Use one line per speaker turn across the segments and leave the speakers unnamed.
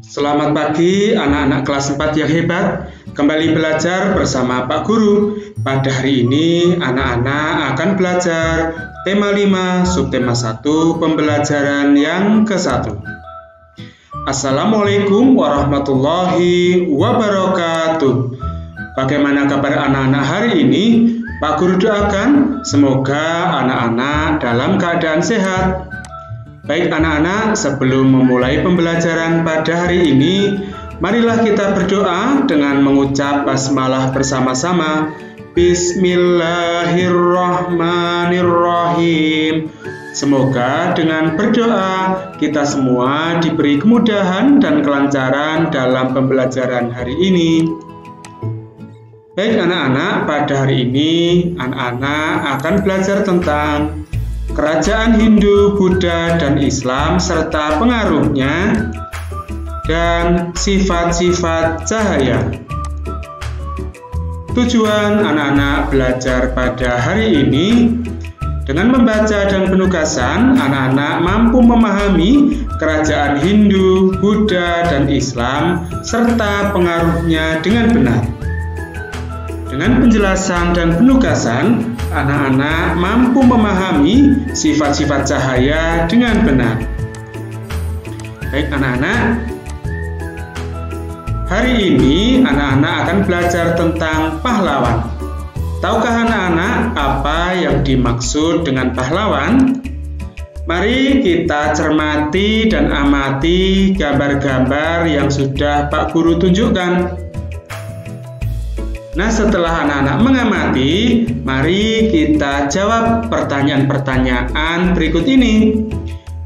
Selamat pagi anak-anak kelas 4 yang hebat. Kembali belajar bersama Pak Guru. Pada hari ini anak-anak akan belajar tema 5 subtema 1 pembelajaran yang ke-1. Assalamualaikum warahmatullahi wabarakatuh. Bagaimana kabar anak-anak hari ini? Pak Guru doakan semoga anak-anak dalam keadaan sehat. Baik anak-anak, sebelum memulai pembelajaran pada hari ini, marilah kita berdoa dengan mengucap basmalah bersama-sama. Bismillahirrahmanirrahim. Semoga dengan berdoa kita semua diberi kemudahan dan kelancaran dalam pembelajaran hari ini. Baik anak-anak, pada hari ini anak-anak akan belajar tentang kerajaan Hindu, Buddha, dan Islam serta pengaruhnya dan sifat-sifat cahaya. Tujuan anak-anak belajar pada hari ini, dengan membaca dan penugasan, anak-anak mampu memahami kerajaan Hindu, Buddha, dan Islam serta pengaruhnya dengan benar. Dengan penjelasan dan penugasan, anak-anak mampu memahami sifat-sifat cahaya dengan benar. Baik anak-anak, hari ini anak-anak akan belajar tentang pahlawan. Tahukah anak-anak apa yang dimaksud dengan pahlawan? Mari kita cermati dan amati gambar-gambar yang sudah Pak Guru tunjukkan. Nah, setelah anak-anak mengamati, mari kita jawab pertanyaan-pertanyaan berikut ini.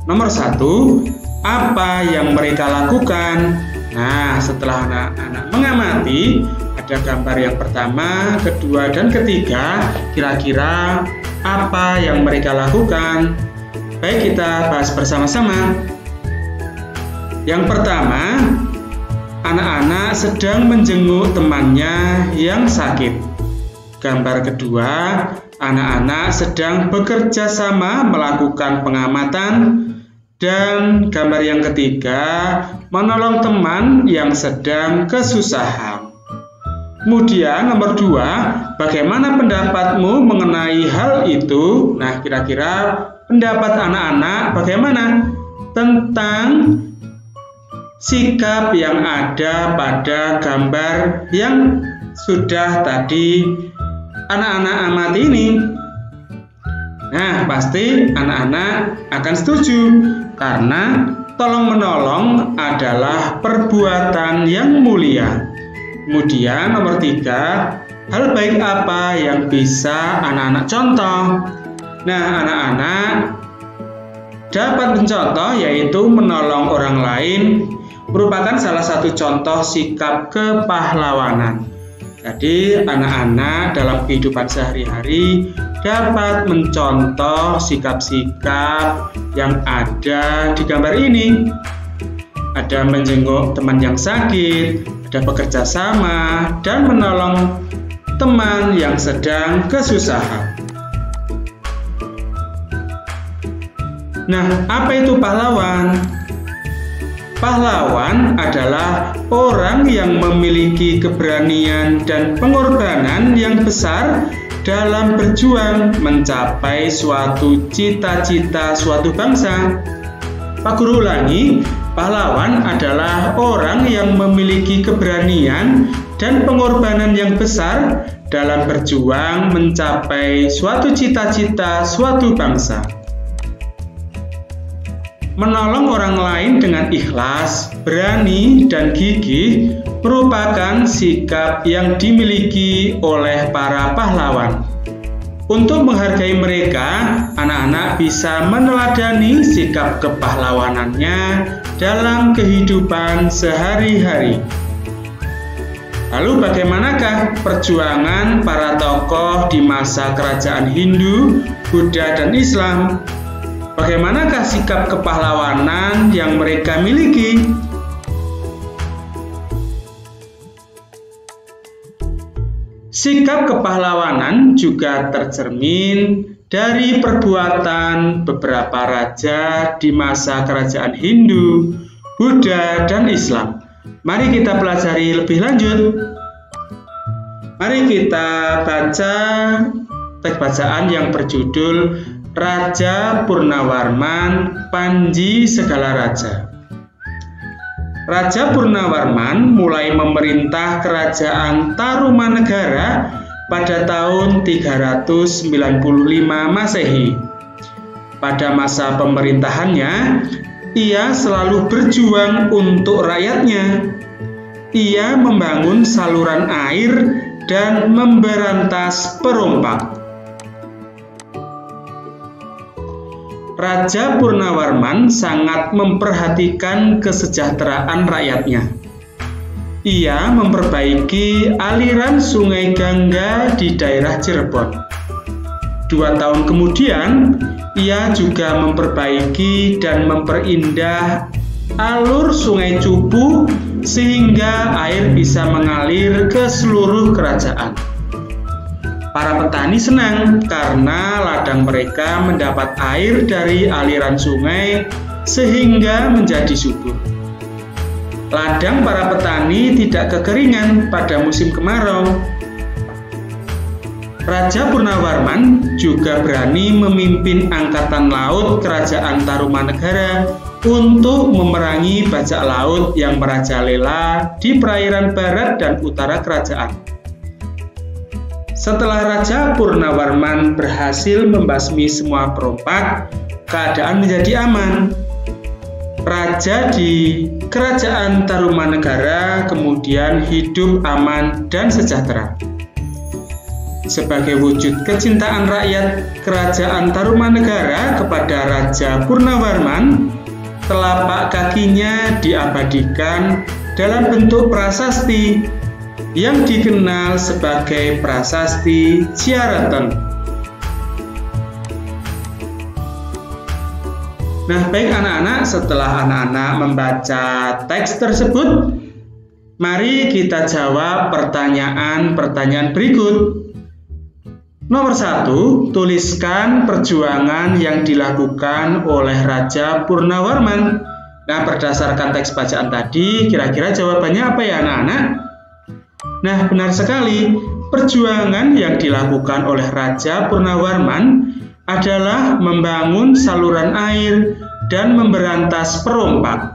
Nomor 1, apa yang mereka lakukan? Nah, setelah anak-anak mengamati, ada gambar yang pertama, kedua, dan ketiga. Kira-kira apa yang mereka lakukan? Baik, kita bahas bersama-sama. Yang pertama, anak-anak sedang menjenguk temannya yang sakit. Gambar kedua, anak-anak sedang bekerja sama melakukan pengamatan. Dan gambar yang ketiga, menolong teman yang sedang kesusahan. Kemudian nomor 2, bagaimana pendapatmu mengenai hal itu? Nah, kira-kira pendapat anak-anak bagaimana tentang sikap yang ada pada gambar yang sudah tadi anak-anak amati ini? Nah, pasti anak-anak akan setuju karena tolong-menolong adalah perbuatan yang mulia. Kemudian nomor 3, hal baik apa yang bisa anak-anak contoh? Nah, anak-anak dapat mencontoh yaitu menolong orang lain merupakan salah satu contoh sikap kepahlawanan. Jadi anak-anak dalam kehidupan sehari-hari dapat mencontoh sikap-sikap yang ada di gambar ini. Ada menjenguk teman yang sakit, ada bekerja sama, dan menolong teman yang sedang kesusahan. Nah, apa itu pahlawan? Pahlawan adalah orang yang memiliki keberanian dan pengorbanan yang besar dalam berjuang mencapai suatu cita-cita suatu bangsa. Pak Guru ulangi, pahlawan adalah orang yang memiliki keberanian dan pengorbanan yang besar dalam berjuang mencapai suatu cita-cita suatu bangsa. Menolong orang lain dengan ikhlas, berani, dan gigih merupakan sikap yang dimiliki oleh para pahlawan. Untuk menghargai mereka, anak-anak bisa meneladani sikap kepahlawanannya dalam kehidupan sehari-hari. Lalu bagaimanakah perjuangan para tokoh di masa kerajaan Hindu, Buddha, dan Islam? Bagaimanakah sikap kepahlawanan yang mereka miliki? Sikap kepahlawanan juga tercermin dari perbuatan beberapa raja di masa kerajaan Hindu, Buddha, dan Islam. Mari kita pelajari lebih lanjut. Mari kita baca teks bacaan yang berjudul Raja Purnawarman, Panji Segala Raja. Raja Purnawarman mulai memerintah kerajaan Tarumanegara pada tahun 395 Masehi. Pada masa pemerintahannya, ia selalu berjuang untuk rakyatnya. Ia membangun saluran air dan memberantas perompak. Raja Purnawarman sangat memperhatikan kesejahteraan rakyatnya. Ia memperbaiki aliran Sungai Gangga di daerah Cirebon. 2 tahun kemudian, ia juga memperbaiki dan memperindah alur Sungai Cupu sehingga air bisa mengalir ke seluruh kerajaan. Para petani senang karena ladang mereka mendapat air dari aliran sungai sehingga menjadi subur. Ladang para petani tidak kekeringan pada musim kemarau. Raja Purnawarman juga berani memimpin angkatan laut kerajaan Tarumanegara untuk memerangi bajak laut yang merajalela di perairan barat dan utara kerajaan. Setelah Raja Purnawarman berhasil membasmi semua perompak, keadaan menjadi aman. Raja di kerajaan Tarumanegara kemudian hidup aman dan sejahtera. Sebagai wujud kecintaan rakyat kerajaan Tarumanegara kepada Raja Purnawarman, telapak kakinya diabadikan dalam bentuk prasasti yang dikenal sebagai Prasasti Ciaraton. Nah, baik anak-anak, setelah anak-anak membaca teks tersebut, mari kita jawab pertanyaan-pertanyaan berikut. Nomor 1, tuliskan perjuangan yang dilakukan oleh Raja Purnawarman. Nah, berdasarkan teks bacaan tadi, kira-kira jawabannya apa ya anak-anak? Nah, benar sekali, perjuangan yang dilakukan oleh Raja Purnawarman adalah membangun saluran air dan memberantas perompak.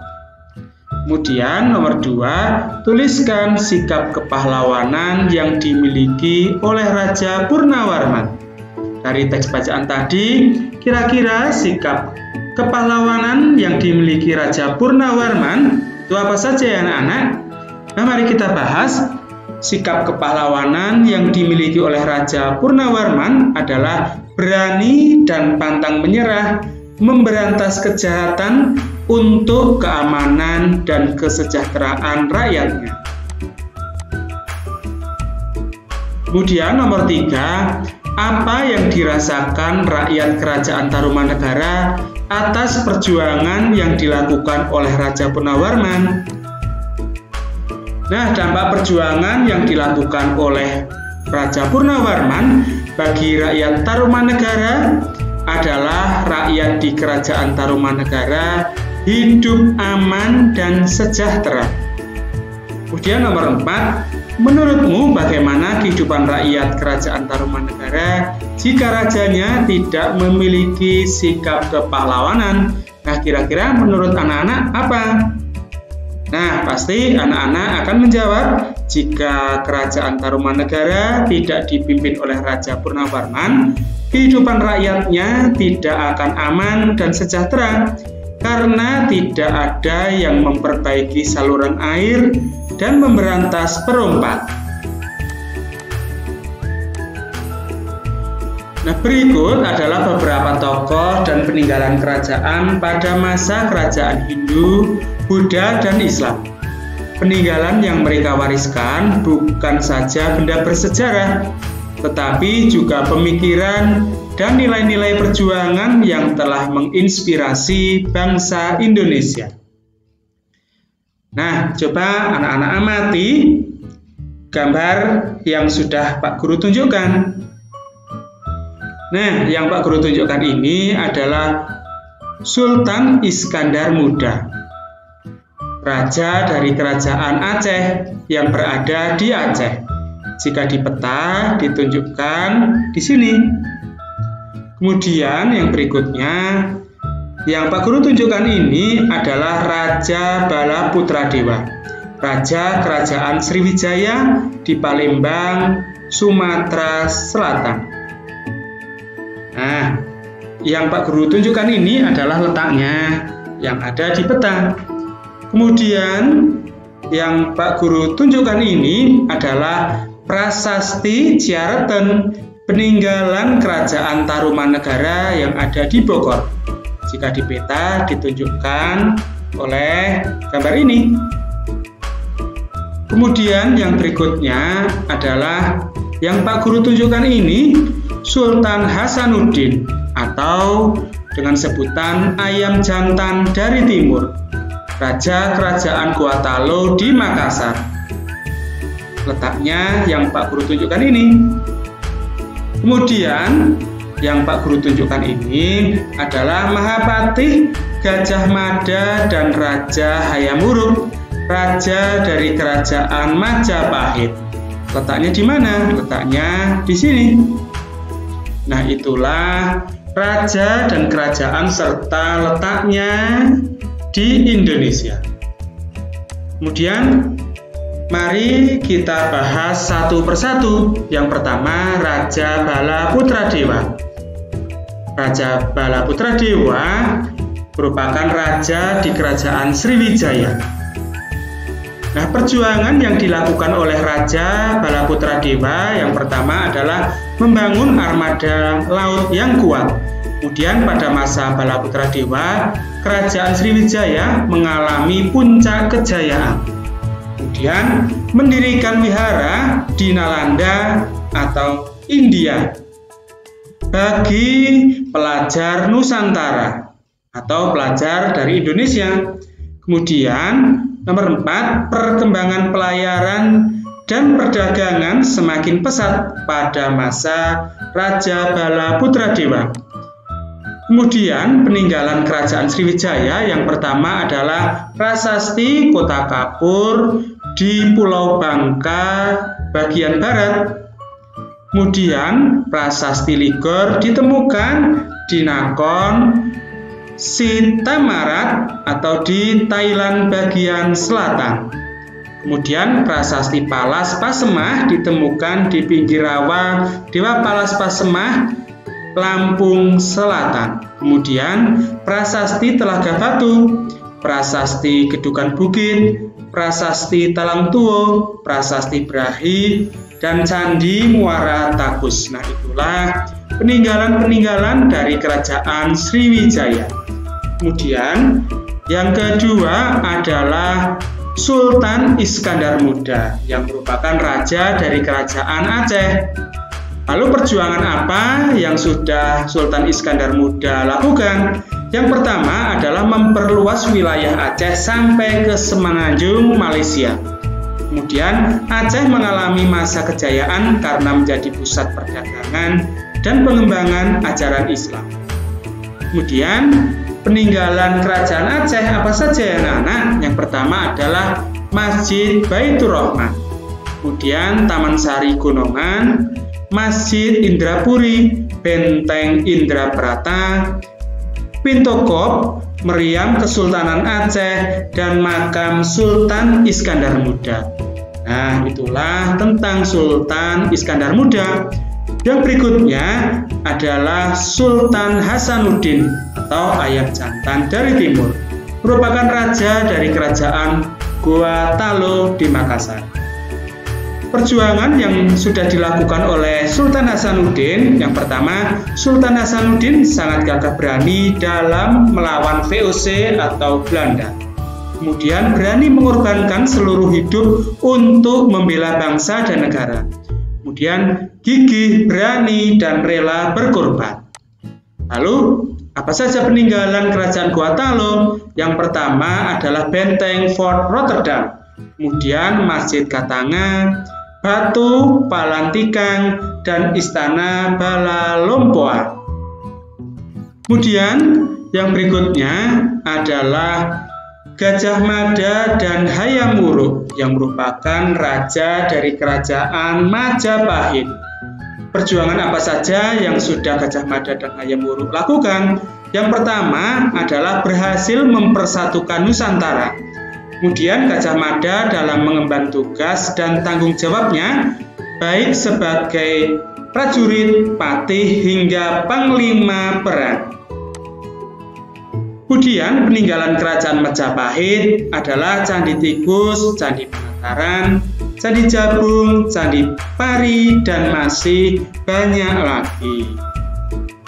Kemudian nomor 2, tuliskan sikap kepahlawanan yang dimiliki oleh Raja Purnawarman. Dari teks bacaan tadi, kira-kira sikap kepahlawanan yang dimiliki Raja Purnawarman itu apa saja ya anak-anak? Nah, mari kita bahas. Sikap kepahlawanan yang dimiliki oleh Raja Purnawarman adalah berani dan pantang menyerah, memberantas kejahatan untuk keamanan dan kesejahteraan rakyatnya. Kemudian nomor 3, apa yang dirasakan rakyat kerajaan Tarumanegara atas perjuangan yang dilakukan oleh Raja Purnawarman? Nah, dampak perjuangan yang dilakukan oleh Raja Purnawarman bagi rakyat Tarumanegara adalah rakyat di kerajaan Tarumanegara hidup aman dan sejahtera. Kemudian nomor 4, menurutmu bagaimana kehidupan rakyat kerajaan Tarumanegara jika rajanya tidak memiliki sikap kepahlawanan? Nah, kira-kira menurut anak-anak apa? Nah, pasti anak-anak akan menjawab, jika kerajaan Tarumanegara tidak dipimpin oleh Raja Purnawarman, kehidupan rakyatnya tidak akan aman dan sejahtera karena tidak ada yang memperbaiki saluran air dan memberantas perompak. Nah, berikut adalah beberapa tokoh dan peninggalan kerajaan pada masa kerajaan Hindu, Buddha, dan Islam. Peninggalan yang mereka wariskan bukan saja benda bersejarah, tetapi juga pemikiran dan nilai-nilai perjuangan yang telah menginspirasi bangsa Indonesia. Nah, coba anak-anak amati gambar yang sudah Pak Guru tunjukkan. Nah, yang Pak Guru tunjukkan ini adalah Sultan Iskandar Muda. raja dari kerajaan Aceh yang berada di Aceh. Jika di peta ditunjukkan di sini. Kemudian yang berikutnya, yang Pak Guru tunjukkan ini adalah Raja Bala Putradewa, Raja Kerajaan Sriwijaya di Palembang, Sumatera Selatan. Nah, yang Pak Guru tunjukkan ini adalah letaknya yang ada di peta. Kemudian yang Pak Guru tunjukkan ini adalah Prasasti Ciareten, peninggalan Kerajaan Tarumanegara yang ada di Bogor. Jika di peta ditunjukkan oleh gambar ini. Kemudian yang berikutnya adalah yang Pak Guru tunjukkan ini Sultan Hasanuddin atau dengan sebutan ayam jantan dari timur, Raja Kerajaan Gorontalo di Makassar. Letaknya yang Pak Guru tunjukkan ini. Kemudian yang Pak Guru tunjukkan ini adalah Mahapatih Gajah Mada dan Raja Hayam Wuruk, Raja dari Kerajaan Majapahit. Letaknya di mana? Letaknya di sini. Nah, itulah raja dan kerajaan serta letaknya di Indonesia. Kemudian mari kita bahas satu persatu. Yang pertama, Raja Bala Putradewa. Raja Bala Putradewa merupakan raja di Kerajaan Sriwijaya. Nah, perjuangan yang dilakukan oleh Raja Bala Putradewa yang pertama adalah membangun armada laut yang kuat. Kemudian pada masa Bala Putradewa, Kerajaan Sriwijaya mengalami puncak kejayaan. Kemudian mendirikan wihara di Nalanda atau India bagi pelajar Nusantara atau pelajar dari Indonesia. Kemudian nomor 4, perkembangan pelayaran dan perdagangan semakin pesat pada masa Raja Bala Putradewa. Kemudian peninggalan Kerajaan Sriwijaya yang pertama adalah Prasasti Kota Kapur di Pulau Bangka bagian barat. Kemudian Prasasti Ligor ditemukan di Nakhon Sitamarat atau di Thailand bagian selatan. Kemudian Prasasti Palas Pasemah ditemukan di pinggir rawa Dewa Palas Pasemah, Lampung Selatan. Kemudian Prasasti Telaga Batu, Prasasti Gedukan Bukit, Prasasti Talang Tuo, Prasasti Brahi, dan Candi Muara Takus. Nah, itulah peninggalan-peninggalan dari Kerajaan Sriwijaya. Kemudian yang kedua adalah Sultan Iskandar Muda yang merupakan raja dari Kerajaan Aceh. Lalu perjuangan apa yang sudah Sultan Iskandar Muda lakukan? Yang pertama adalah memperluas wilayah Aceh sampai ke Semenanjung, Malaysia. Kemudian Aceh mengalami masa kejayaan karena menjadi pusat perdagangan dan pengembangan ajaran Islam. Kemudian peninggalan Kerajaan Aceh apa saja ya anak-anak? Yang pertama adalah Masjid Baitur Rahman, kemudian Taman Sari Gunungan, Masjid Indrapuri, Benteng Indraprata, Pintu Kop, Meriam Kesultanan Aceh, dan Makam Sultan Iskandar Muda. Nah, itulah tentang Sultan Iskandar Muda. Yang berikutnya adalah Sultan Hasanuddin atau ayam jantan dari timur, merupakan raja dari Kerajaan Gorontalo di Makassar. Perjuangan yang sudah dilakukan oleh Sultan Hasanuddin, yang pertama, Sultan Hasanuddin sangat gagah berani dalam melawan VOC atau Belanda. Kemudian berani mengorbankan seluruh hidup untuk membela bangsa dan negara. Kemudian gigih, berani, dan rela berkorban. Lalu, apa saja peninggalan Kerajaan Gorontalo? Yang pertama adalah Benteng Fort Rotterdam, kemudian Masjid Katanga, Batu Palantikang, dan Istana Bala Lompoa. Kemudian yang berikutnya adalah Gajah Mada dan Hayam Wuruk yang merupakan raja dari kerajaan Majapahit. Perjuangan apa saja yang sudah Gajah Mada dan Hayam Wuruk lakukan? Yang pertama adalah berhasil mempersatukan Nusantara. Kemudian Gajah Mada dalam mengemban tugas dan tanggung jawabnya, baik sebagai prajurit, patih, hingga panglima perang. Kemudian peninggalan kerajaan Majapahit adalah Candi Tikus, Candi Penataran, Candi Jabung, Candi Pari, dan masih banyak lagi.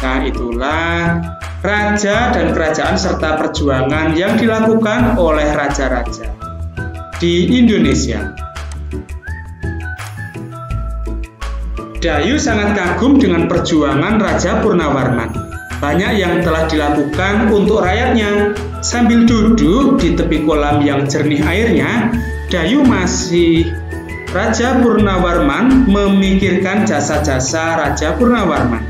Nah, itulah raja dan kerajaan serta perjuangan yang dilakukan oleh raja-raja di Indonesia. Dayu sangat kagum dengan perjuangan Raja Purnawarman. Banyak yang telah dilakukan untuk rakyatnya. Sambil duduk di tepi kolam yang jernih airnya, Raja Purnawarman memikirkan jasa-jasa Raja Purnawarman,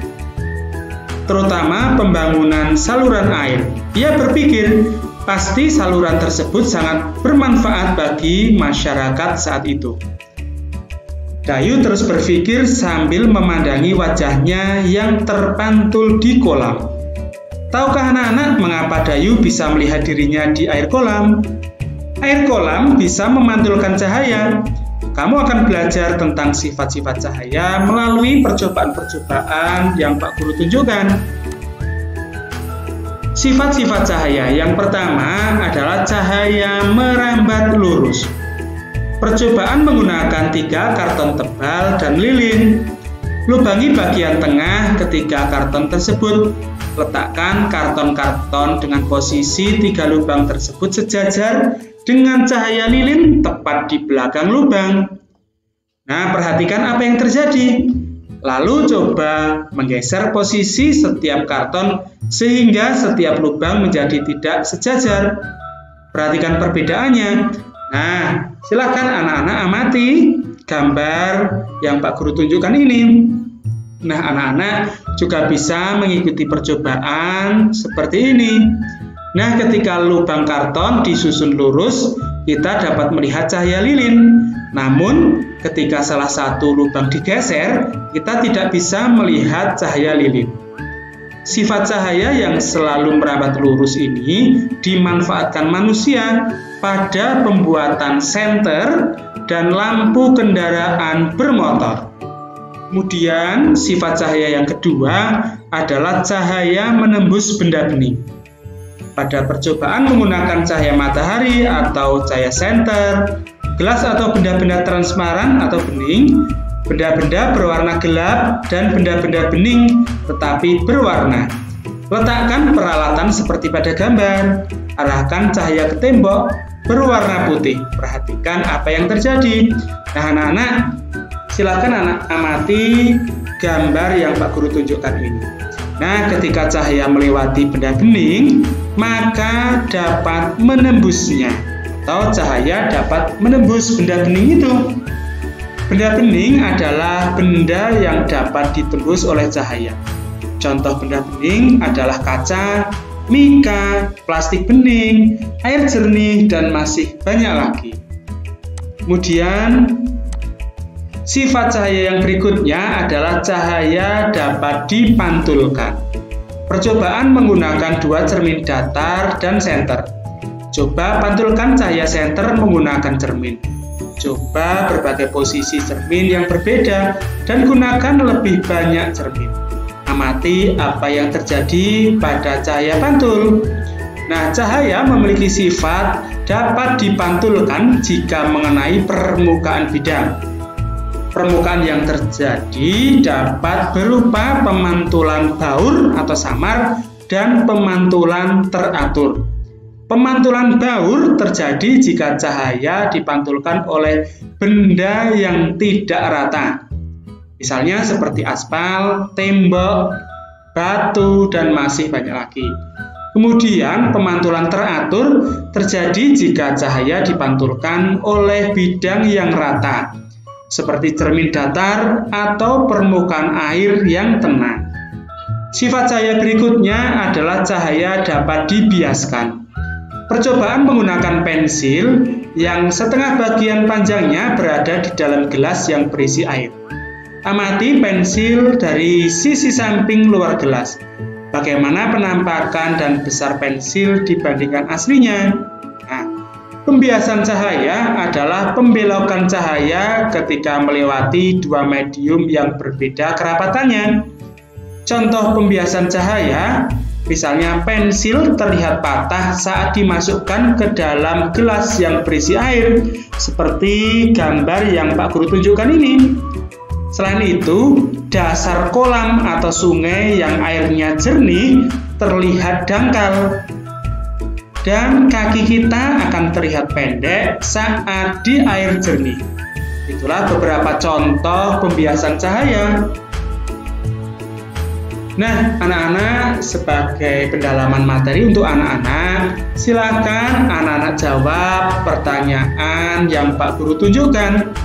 terutama pembangunan saluran air. Ia berpikir, pasti saluran tersebut sangat bermanfaat bagi masyarakat saat itu. Dayu terus berpikir sambil memandangi wajahnya yang terpantul di kolam. Tahukah anak-anak mengapa Dayu bisa melihat dirinya di air kolam? Air kolam bisa memantulkan cahaya. Kamu akan belajar tentang sifat-sifat cahaya melalui percobaan-percobaan yang Pak Guru tunjukkan. Sifat-sifat cahaya yang pertama adalah cahaya merambat lurus. Percobaan menggunakan 3 karton tebal dan lilin. Lubangi bagian tengah ketiga karton tersebut. Letakkan karton-karton dengan posisi 3 lubang tersebut sejajar dengan cahaya lilin tepat di belakang lubang. Nah, perhatikan apa yang terjadi. Lalu coba menggeser posisi setiap karton sehingga setiap lubang menjadi tidak sejajar. Perhatikan perbedaannya. Nah, silakan anak-anak amati gambar yang Pak Guru tunjukkan ini. Nah, anak-anak juga bisa mengikuti percobaan seperti ini. Nah, ketika lubang karton disusun lurus, kita dapat melihat cahaya lilin. Namun, ketika salah satu lubang digeser, kita tidak bisa melihat cahaya lilin. Sifat cahaya yang selalu merambat lurus ini dimanfaatkan manusia pada pembuatan senter dan lampu kendaraan bermotor. Kemudian sifat cahaya yang kedua adalah cahaya menembus benda bening. Pada percobaan menggunakan cahaya matahari atau cahaya senter, gelas atau benda-benda transparan atau bening, benda-benda berwarna gelap dan benda-benda bening tetapi berwarna. Letakkan peralatan seperti pada gambar. Arahkan cahaya ke tembok berwarna putih. Perhatikan apa yang terjadi. Nah, anak-anak, silakan amati gambar yang Pak Guru tunjukkan ini. Nah, ketika cahaya melewati benda bening, maka dapat menembusnya, atau cahaya dapat menembus benda bening itu. Benda bening adalah benda yang dapat ditembus oleh cahaya. Contoh benda bening adalah kaca, mika, plastik bening, air jernih, dan masih banyak lagi. Kemudian, sifat cahaya yang berikutnya adalah cahaya dapat dipantulkan. Percobaan menggunakan 2 cermin datar dan senter. Coba pantulkan cahaya senter menggunakan cermin. Coba berbagai posisi cermin yang berbeda dan gunakan lebih banyak cermin. Amati apa yang terjadi pada cahaya pantul. Nah, cahaya memiliki sifat dapat dipantulkan jika mengenai permukaan bidang. Permukaan yang terjadi dapat berupa pemantulan baur atau samar dan pemantulan teratur. Pemantulan baur terjadi jika cahaya dipantulkan oleh benda yang tidak rata. Misalnya seperti aspal, tembok, batu, dan masih banyak lagi. Kemudian pemantulan teratur terjadi jika cahaya dipantulkan oleh bidang yang rata, seperti cermin datar atau permukaan air yang tenang. Sifat cahaya berikutnya adalah cahaya dapat dibiaskan. percobaan menggunakan pensil yang setengah bagian panjangnya berada di dalam gelas yang berisi air. Amati pensil dari sisi samping luar gelas. Bagaimana penampakan dan besar pensil dibandingkan aslinya? Nah, pembiasan cahaya adalah pembelokan cahaya ketika melewati dua medium yang berbeda kerapatannya. Contoh pembiasan cahaya, misalnya pensil terlihat patah saat dimasukkan ke dalam gelas yang berisi air, seperti gambar yang Pak Guru tunjukkan ini. Selain itu, dasar kolam atau sungai yang airnya jernih terlihat dangkal. Dan kaki kita akan terlihat pendek saat di air jernih. Itulah beberapa contoh pembiasan cahaya. Nah, anak-anak, sebagai pendalaman materi untuk anak-anak, silakan anak-anak jawab pertanyaan yang Pak Guru tunjukkan.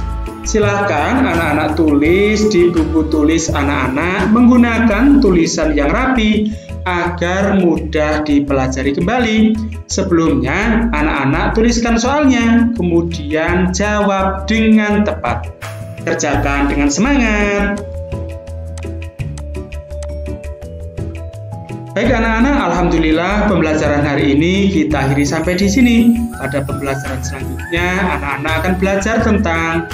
Silakan anak-anak tulis di buku tulis anak-anak menggunakan tulisan yang rapi agar mudah dipelajari kembali. Sebelumnya, anak-anak tuliskan soalnya, kemudian jawab dengan tepat. Kerjakan dengan semangat. Baik anak-anak, alhamdulillah pembelajaran hari ini kita akhiri sampai di sini. Pada pembelajaran selanjutnya, anak-anak akan belajar tentang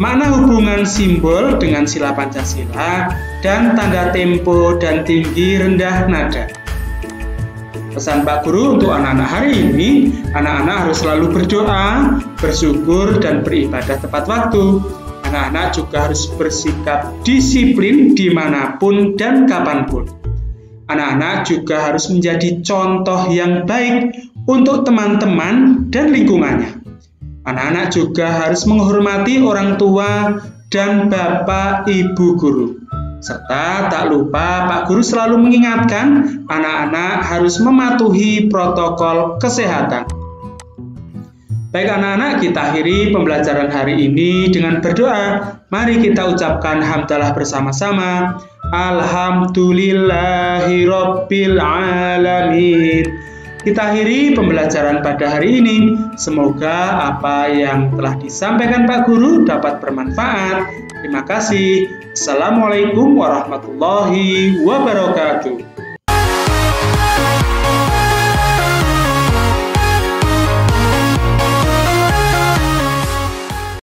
makna hubungan simbol dengan sila Pancasila dan tanda tempo dan tinggi rendah nada. Pesan Pak Guru untuk anak-anak hari ini, anak-anak harus selalu berdoa, bersyukur, dan beribadah tepat waktu. Anak-anak juga harus bersikap disiplin dimanapun dan kapanpun. Anak-anak juga harus menjadi contoh yang baik untuk teman-teman dan lingkungannya. Anak-anak juga harus menghormati orang tua dan bapak ibu guru. Serta tak lupa Pak Guru selalu mengingatkan anak-anak harus mematuhi protokol kesehatan. Baik anak-anak, kita akhiri pembelajaran hari ini dengan berdoa. Mari kita ucapkan hamdalah bersama-sama. Alhamdulillahirabbil alamin. Kita akhiri pembelajaran pada hari ini. Semoga apa yang telah disampaikan Pak Guru dapat bermanfaat. Terima kasih. Assalamualaikum warahmatullahi wabarakatuh.